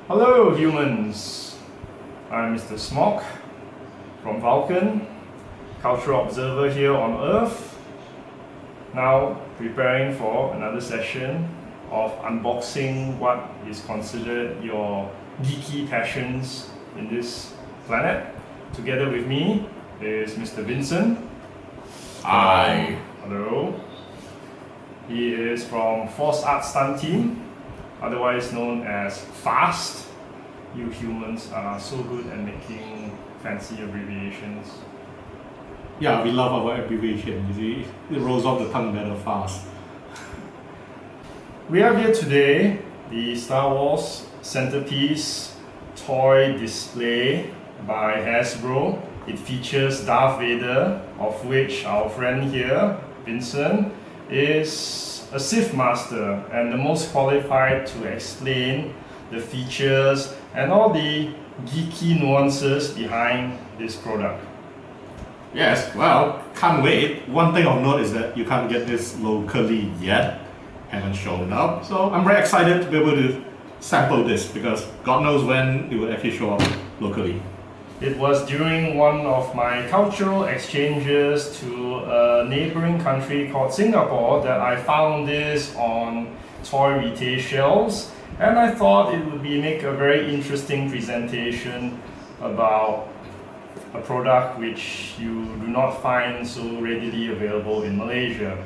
Hello humans, I'm Mr.Smock from Vulcan, cultural observer here on Earth. Now preparing for another session of unboxing what is considered your geeky passions in this planet. Together with me is Mr. Vincent. Hi. Hello. He is from Force Arts Stunt Team, otherwise known as FAST. You humans are so good at making fancy abbreviations. Yeah, we love our abbreviation. You see, it rolls off the tongue better fast. We have here today the Star Wars Centerpiece toy display by Hasbro. It features Darth Vader, of which our friend here, Vincent, is a Sith Master and the most qualified to explain the features and all the geeky nuances behind this product. Yes, well, can't wait. One thing of note is that you can't get this locally yet. Haven't shown up. So I'm very excited to be able to sample this because God knows when it will actually show up locally. It was during one of my cultural exchanges to a neighboring country called Singapore that I found this on toy retail shelves, and I thought it would make a very interesting presentation about a product which you do not find so readily available in Malaysia.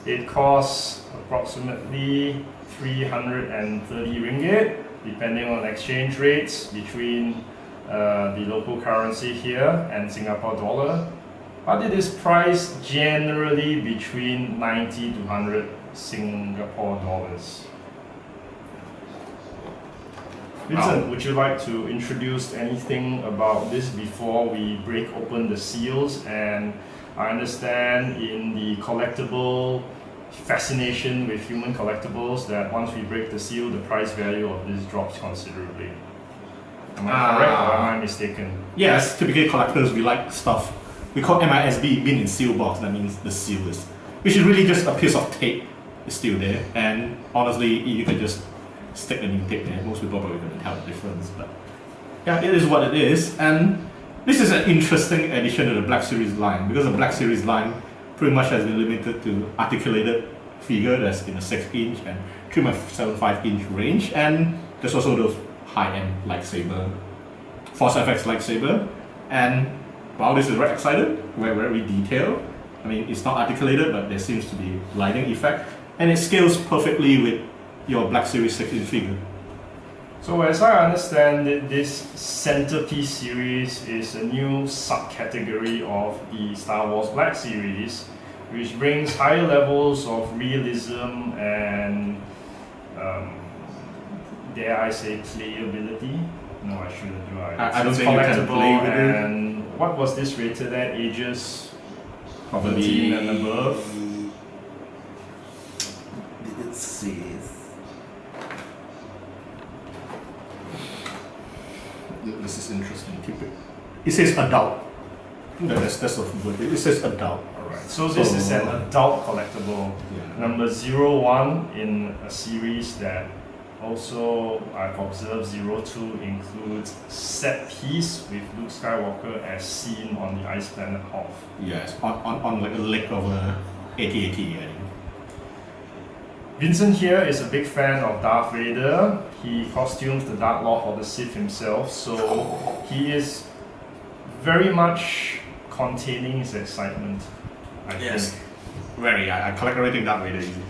It costs approximately 330 ringgit, depending on exchange rates between the local currency here and Singapore dollar, but it is priced generally between 90 to 100 Singapore dollars. Vincent, would you like to introduce anything about this before we break open the seals? And I understand in the collectible fascination with human collectibles that once we break the seal, the price value of this drops considerably. Am I correct or am I mistaken? Yes, typically collectors, we like stuff we call MISB, bin in seal box. That means the seal is, which is really just a piece of tape. It's still there, and honestly, you can just stick a new tape there. Most people probably couldn't tell the difference, but yeah, it is what it is. And this is an interesting addition to the Black Series line because the Black Series line pretty much has been limited to articulated figure that's in a 6-inch and 3.75-inch range, and there's also those high-end lightsaber, Force FX lightsaber, and wow, this is very excited, very detailed. I mean, it's not articulated, but there seems to be lighting effect, and it scales perfectly with your Black Series 6-inch figure. So as I understand it, this Centerpiece series is a new subcategory of the Star Wars Black Series, which brings higher levels of realism and dare I say playability? No, I shouldn't do it. I don't think you can play with it. And what was this rated at? Ages Probably 13 and above? Did it say? This is interesting. It says adult. That's the word. It says adult. Alright, so this is an adult collectible. Yeah. Number 01 in a series that also I've observed 02 includes set piece with Luke Skywalker as seen on the ice planet Hoth. Yes, on like a leg of a AT-AT, I think. Vincent here is a big fan of Darth Vader. He costumes the Dark Lord of the Sith himself, so he is very much containing his excitement, I think. Very. I collect everything Darth Vader easy.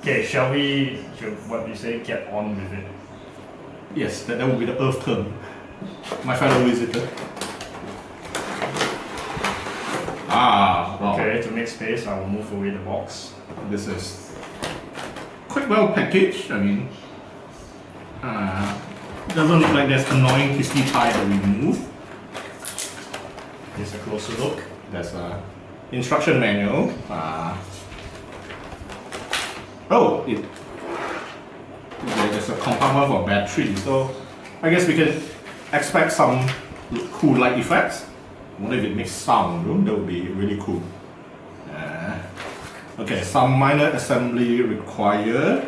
Okay, shall we, what do you say, get on with it? Yes, that would be the Earth term. My fellow visitor. Wow. Okay, to make space, I will move away the box. This is quite well packaged. I mean, doesn't look like there's annoying twisty tie that we remove. Here's a closer look. There's a instruction manual. There's a compartment for battery, so I guess we can expect some cool light effects. I wonder if it makes sound, though. That would be really cool. Okay, some minor assembly required.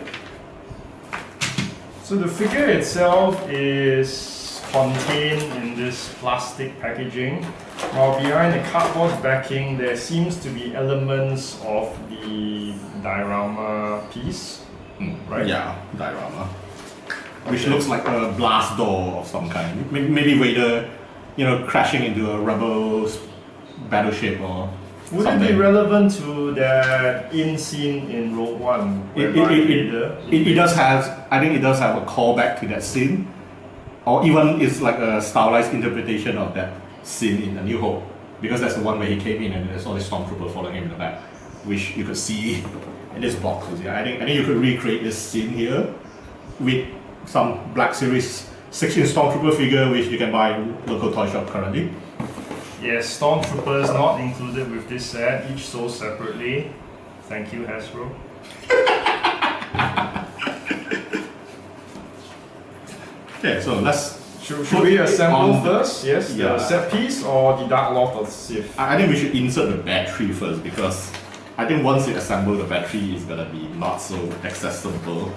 So the figure itself is contained in this plastic packaging, while behind the cardboard backing there seems to be elements of the diorama piece, right? Yeah, diorama. Which looks like a blast door of some kind. Maybe Vader, crashing into a rebel battleship or Would something. it be relevant to that scene in Rogue One? It does have, I think it does have a callback to that scene. Or even it's like a stylized interpretation of that scene in A New Hope. Because that's the one where he came in and there's all these stormtroopers following him in the back. Which you could see in this box. I think you could recreate this scene here with some Black Series 16 Stormtrooper figure which you can buy in local toy shop currently. Yes, Stormtroopers not included with this set, each sold separately. Thank you, Hasbro. Okay, so let's... Should we assemble first? Yes, the set piece or the Dark Lord of Sith? I think we should insert the battery first because I think once you assemble the battery, it's gonna be not so accessible.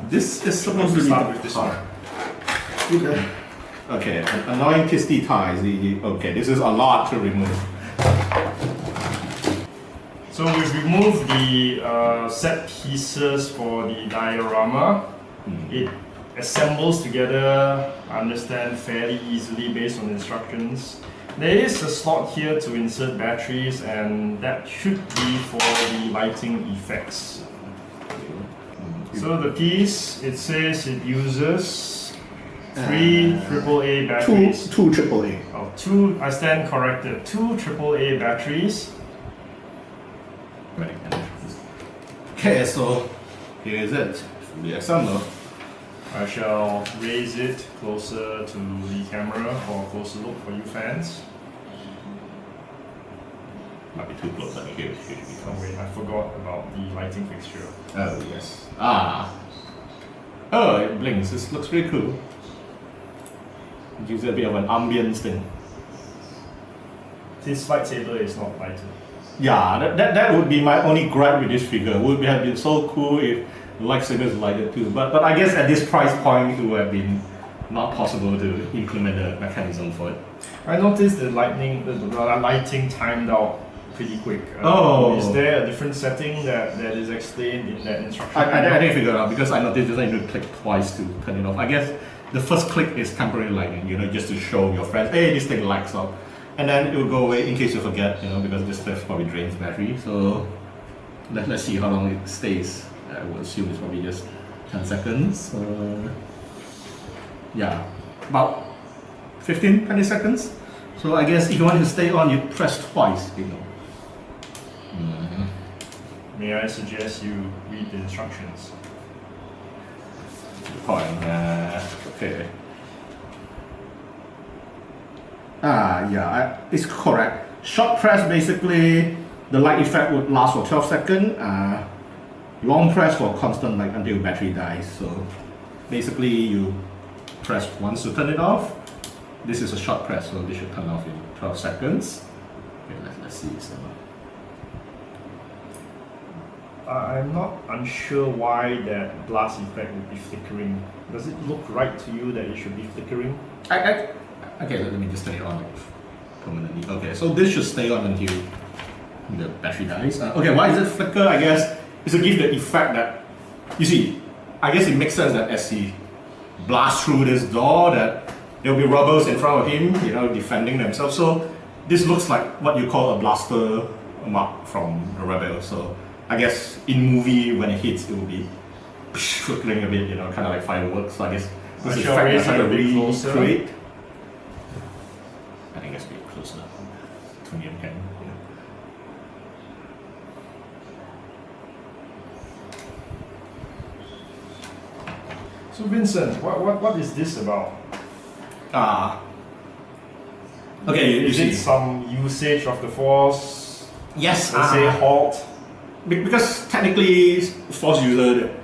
This is supposed to start with this one. Okay, annoying twisty ties. Okay, this is a lot to remove. So we've removed the set pieces for the diorama. It assembles together, I understand, fairly easily based on instructions. There is a slot here to insert batteries, and that should be for the lighting effects. So the piece, it says it uses 3 AAA batteries. Two AAA. Oh, 2, I stand corrected, 2 AAA batteries. Okay, so here is it, the assembler. I shall raise it closer to the camera for a closer look for you fans. Might be too close, I think it should be Oh wait, I forgot about the lighting fixture. Oh, yes. Oh, it blinks. This looks pretty cool. It gives it a bit of an ambience thing. This lightsaber is not lighted. Yeah, that would be my only gripe with this figure. Would have been so cool if the lightsaber is lighted too. But I guess at this price point, it would have been not possible to implement a mechanism for it. I noticed the lighting timed out pretty quick. Is there a different setting that is explained in that instruction? I didn't figure it out because I noticed you need to click twice to turn it off. I guess the first click is temporary lighting, just to show your friends, hey, this thing lights up. And then it will go away in case you forget, because this stuff probably drains battery. So let's see how long it stays. I would assume it's probably just 10 seconds. Yeah, about 15-20 seconds. So I guess if you want to stay on, you press twice, May I suggest you read the instructions? Good point. Okay. Yeah, it's correct. Short press, basically, the light effect would last for 12 seconds. Long press for constant light until battery dies. So basically, you press once to turn it off. This is a short press, so this should turn off in 12 seconds. Okay, let's see. So. I'm not unsure why that blast effect would be flickering. Does it look right to you that it should be flickering? Okay, let me just turn it on permanently. Okay, so this should stay on until the battery dies. Okay, why is it flicker? I guess it's to give the effect that, you see, I guess it makes sense that as he blasts through this door that there'll be rebels in front of him, defending themselves. So this looks like what you call a blaster mark from the rebel. So I guess in movie when it hits, it will be flickering a bit, kind of like fireworks. So I guess this is effect that's trying to recreate. I think it's a bit closer to me and Ken. So Vincent, what is this about? Okay, is it some usage of the Force? Yes. Let's say halt. Because technically, Force user,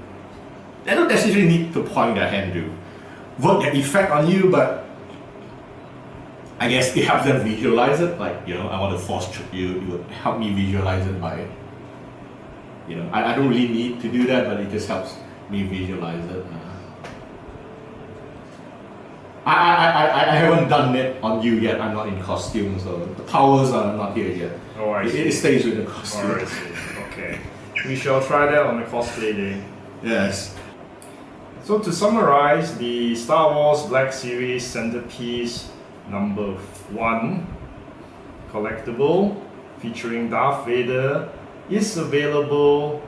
they don't necessarily need to point their hand to work their effect on you, but I guess it helps them visualize it. Like, I want to force choke you, it would help me visualize it by, I don't really need to do that, but it just helps me visualize it. I haven't done it on you yet. I'm not in costume, so the powers are not here yet. Oh, I see. It stays with the costume. Oh, I see. Okay. We shall try that on the cosplay day. Yes. So to summarize, the Star Wars Black Series Centerpiece number 1 collectible featuring Darth Vader is available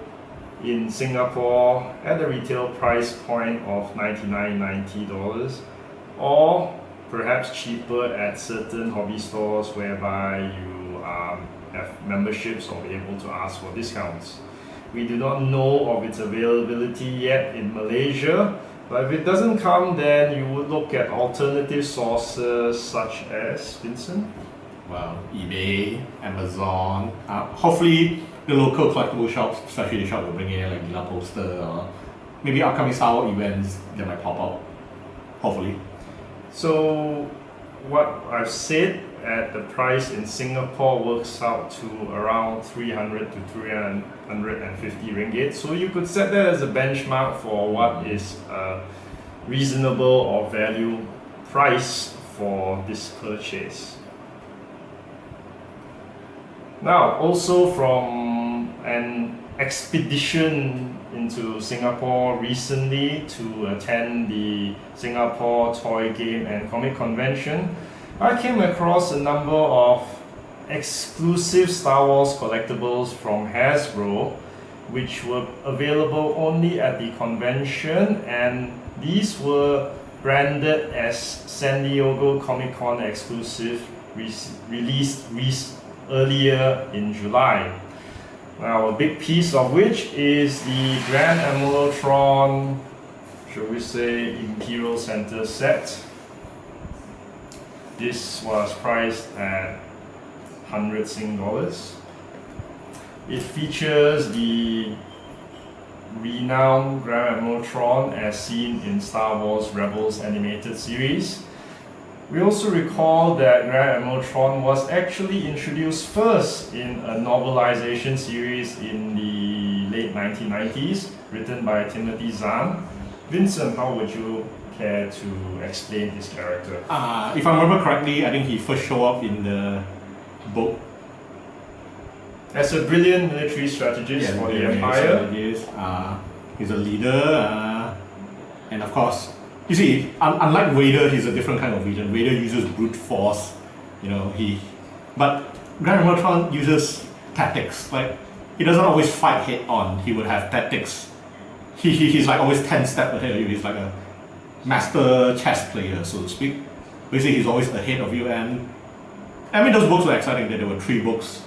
in Singapore at a retail price point of $99.90, or perhaps cheaper at certain hobby stores whereby you have memberships or be able to ask for discounts. We do not know of its availability yet in Malaysia, but if it doesn't come, then you would look at alternative sources such as, Vincent? Well, eBay, Amazon, hopefully the local collectible shops, especially the shop will bring in like Gila Poster or maybe upcoming Star Wars events that might pop up. Hopefully. So what I've said at the price in Singapore works out to around 300 to 350 ringgit. So you could set that as a benchmark for what is a reasonable or value price for this purchase. Now, also from an expedition into Singapore recently to attend the Singapore Toy Game and Comic Convention, I came across a number of exclusive Star Wars collectibles from Hasbro, which were available only at the convention, and these were branded as San Diego Comic Con exclusive, released earlier in July. Now, a big piece of which is the Grand Admiral Thrawn, shall we say, Imperial Center set. This was priced at 100 Sing dollars. It features the renowned Grand Admiral Thrawn as seen in Star Wars Rebels animated series. We also recall that Grand Admiral Thrawn was actually introduced first in a novelization series in the late 1990s, written by Timothy Zahn. Vincent, how would you care to explain this character? If I remember correctly, I think he first showed up in the book. As a brilliant military strategist for the Empire. He's a leader, and of course, you see, unlike Vader, he's a different kind of villain. Vader uses brute force, but Grand Admiral Thrawn uses tactics. Like, he doesn't always fight head on. He would have tactics. He's like always 10 steps ahead of you. He's like a master chess player, so to speak. Basically, he's always ahead of you, and I mean, those books were exciting. There were 3 books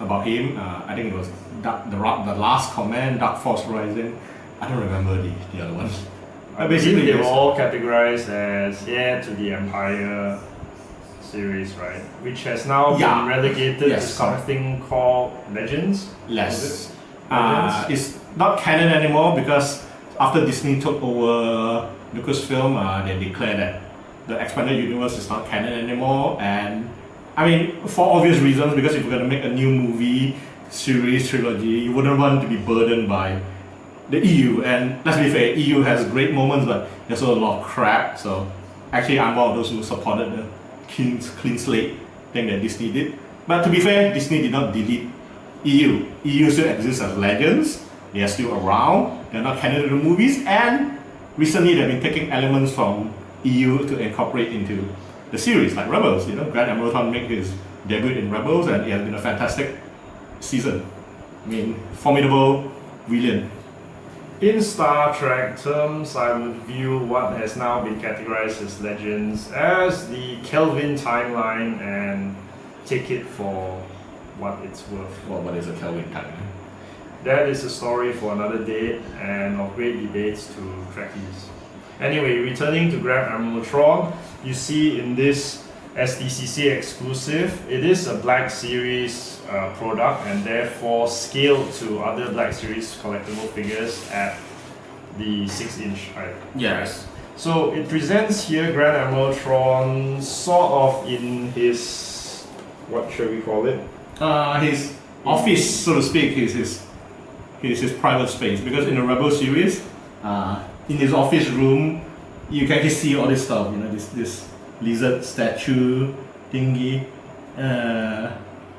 about him. I think it was the Last Command, Dark Force Rising. I don't remember the other ones. Basically, they were all categorized as Heir to the Empire series, right? Which has now been relegated to something called Legends. Legends. It's not canon anymore because after Disney took over Lucasfilm, they declared that the expanded universe is not canon anymore. And I mean, for obvious reasons, because if you're going to make a new movie, series, trilogy, you wouldn't want to be burdened by the EU, and let's be fair, EU has great moments, but there's also a lot of crap. So actually, I'm one of those who supported the clean slate thing that Disney did. But to be fair, Disney did not delete EU. EU still exists as legends. They are still around. They're not canon to the movies, and recently they've been taking elements from EU to incorporate into the series, like Rebels. Grand Admiral Thrawn made his debut in Rebels, and it has been a fantastic season. I mean, formidable villain. In Star Trek terms, I would view what has now been categorized as Legends as the Kelvin timeline and take it for what it's worth. Well, what is a Kelvin timeline? That is a story for another day and of great debates to Trekkies. Anyway, returning to Grand Admiral Thrawn, you see in this SDCC exclusive, it is a Black Series product and therefore scaled to other Black Series collectible figures at the 6-inch height. Yes. So it presents here Grand Admiral Thrawn sort of in his, what shall we call it? His office, so to speak, is his private space, because in the Rebel series, in his office room, you can actually see all this stuff, you know, this lizard statue thingy, and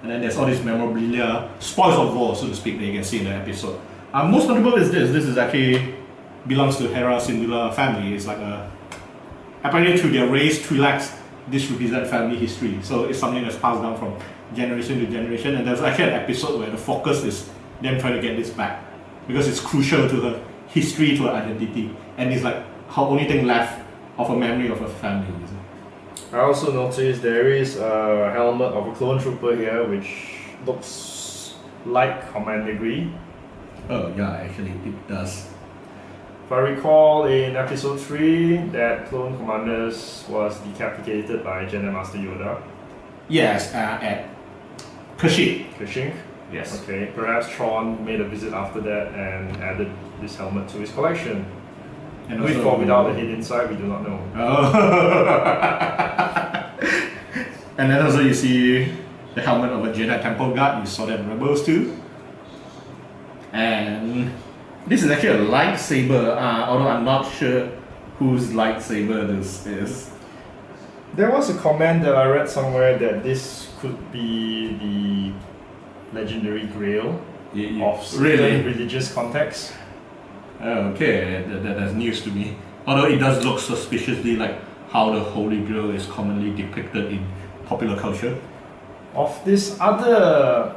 then there's all this memorabilia, spoils of war, so to speak, that you can see in the episode. Most notable is this. This is actually belongs to Hera Syndulla family. It's like a, apparently through their race, Twi'leks, this represents family history. So it's something that's passed down from generation to generation. And there's actually an episode where the focus is them trying to get this back because it's crucial to her history, to her identity, and it's like her only thing left of a memory of her family. I also noticed there is a helmet of a clone trooper here, which looks like command degree. Oh yeah, actually it does. If I recall, in episode 3, that clone commanders was decapitated by Jedi Master Yoda. Yes, at Kashyyyk. Kashyyyk? Yes. Okay, perhaps Thrawn made a visit after that and added this helmet to his collection. And With also, or without a hit inside, we do not know. Oh. And then also you see the helmet of a Jedi Temple Guard. You saw that in Rebels too. And this is actually a lightsaber, although I'm not sure whose lightsaber this is. There was a comment that I read somewhere that this could be the legendary Grail of certain religious context. Okay, that's news to me. Although it does look suspiciously like how the Holy Grail is commonly depicted in popular culture. Of this other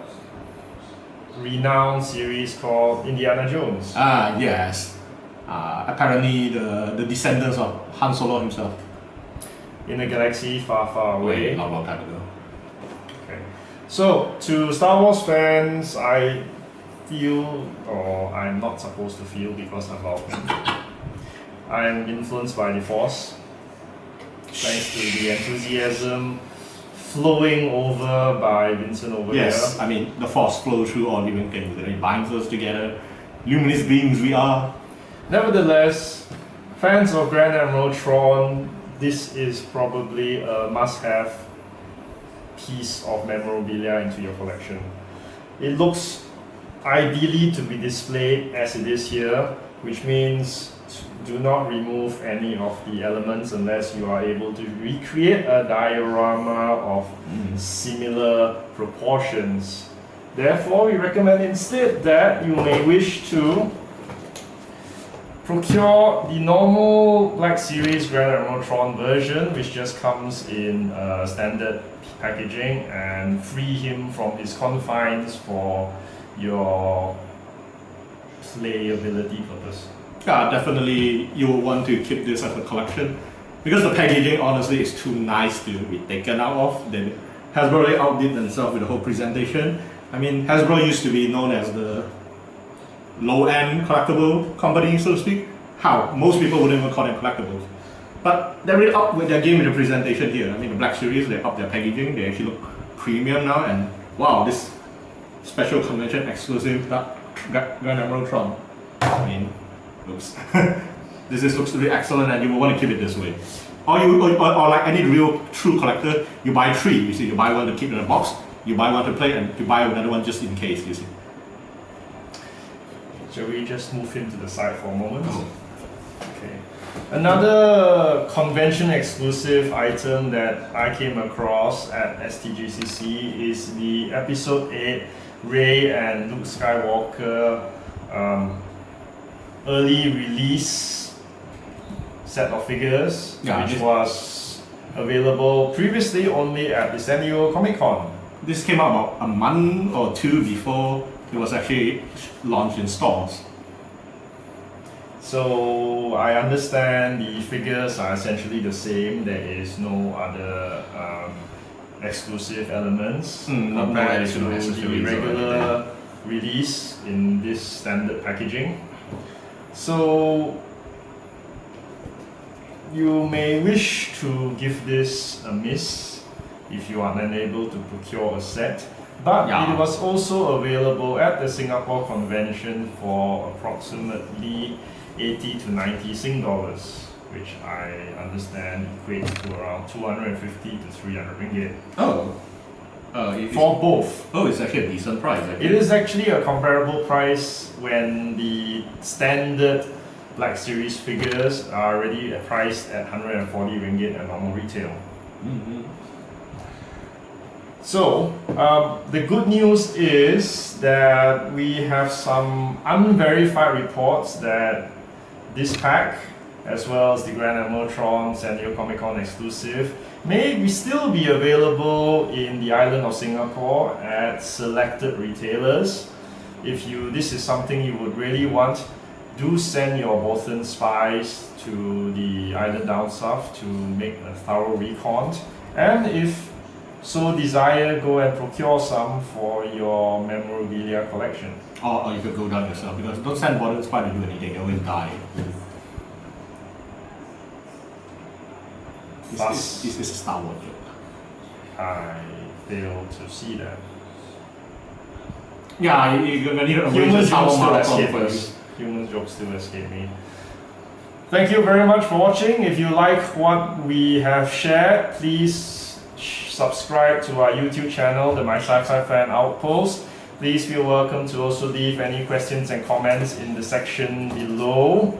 renowned series called Indiana Jones. Yes. Apparently the descendants of Han Solo himself. In a galaxy far, far away. A long time ago. Okay. So, to Star Wars fans, I feel, or I'm not supposed to feel because I'm Vulcan, I'm influenced by the Force. Thanks to the enthusiasm flowing over by Vincent over Yes, here. I mean, the Force flows through all living things. It binds us together. Luminous beings we are. Nevertheless, fans of Grand Admiral Thrawn, this is probably a must-have piece of memorabilia into your collection. It looks ideally to be displayed as it is here, which means do not remove any of the elements unless you are able to recreate a diorama of similar proportions. Therefore, we recommend instead that you may wish to procure the normal Black Series Grand Admiral Thrawn version, which just comes in standard packaging, and free him from his confines for your playability purpose. Yeah, definitely you will want to keep this as a collection because the packaging honestly is too nice to be taken out of. Then Hasbro really outdid themselves with the whole presentation. I mean, Hasbro used to be known as the low-end collectible company, so to speak. How? Most people wouldn't even call them collectibles. But they really up with their game with the presentation here. I mean, the Black Series, they up their packaging, they actually look premium now, and wow, this special convention exclusive Grand Admiral Thrawn. I mean, looks this looks really excellent, and you will want to keep it this way. Or like any real true collector, you buy 3. You see, you buy one to keep in a box, you buy one to play, and you buy another one just in case. You see. Shall we just move him to the side for a moment? Okay. Another convention exclusive item that I came across at SDCC is the Episode 8 Rey and Luke Skywalker early release set of figures, which was available previously only at the San Diego Comic Con. This came out about a month or 2 before it was actually launched in stores. So I understand the figures are essentially the same. There is no other exclusive elements compared to the regular release in this standard packaging. So you may wish to give this a miss if you are unable to procure a set. But it was also available at the Singapore convention for approximately 80 to 90 Sing dollars, which I understand equates to around 250 to 300 ringgit. Oh. For both. Oh, it's actually a decent price. It is actually a comparable price when the standard Black Series figures are already priced at 140 ringgit at normal retail. So, the good news is that we have some unverified reports that this pack, as well as the Grand Admiral Thrawn San Diego Comic Con exclusive, may still be available in the island of Singapore at selected retailers. If this is something you would really want, do send your Vulcan spies to the island down south to make a thorough recon. And if so desire, go and procure some for your memorabilia collection. Or you could go down yourself, because don't send Vulcan spy to do anything, they always die. Is this a Star Wars joke? I fail to see that. Yeah, you're gonna need a Human Star jokes Wars still escape us. Human jokes still escape me. Thank you very much for watching. If you like what we have shared, please subscribe to our YouTube channel, the My Sci-Fi Fan Outpost. Please feel welcome to also leave any questions and comments in the section below.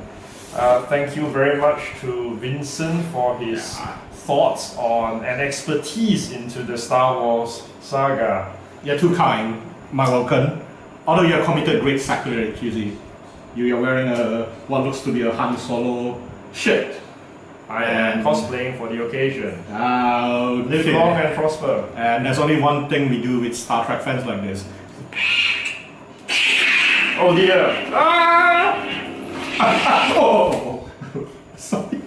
Thank you very much to Vincent for his thoughts on and expertise into the Star Wars saga. You're too kind, my Vulcan. Although you have committed great sacrilege, you see. You are wearing what looks to be a Han Solo shirt. I am cosplaying for the occasion. Live long and prosper. And there's only one thing we do with Star Trek fans like this. Oh dear! Ah! Oh! Sorry.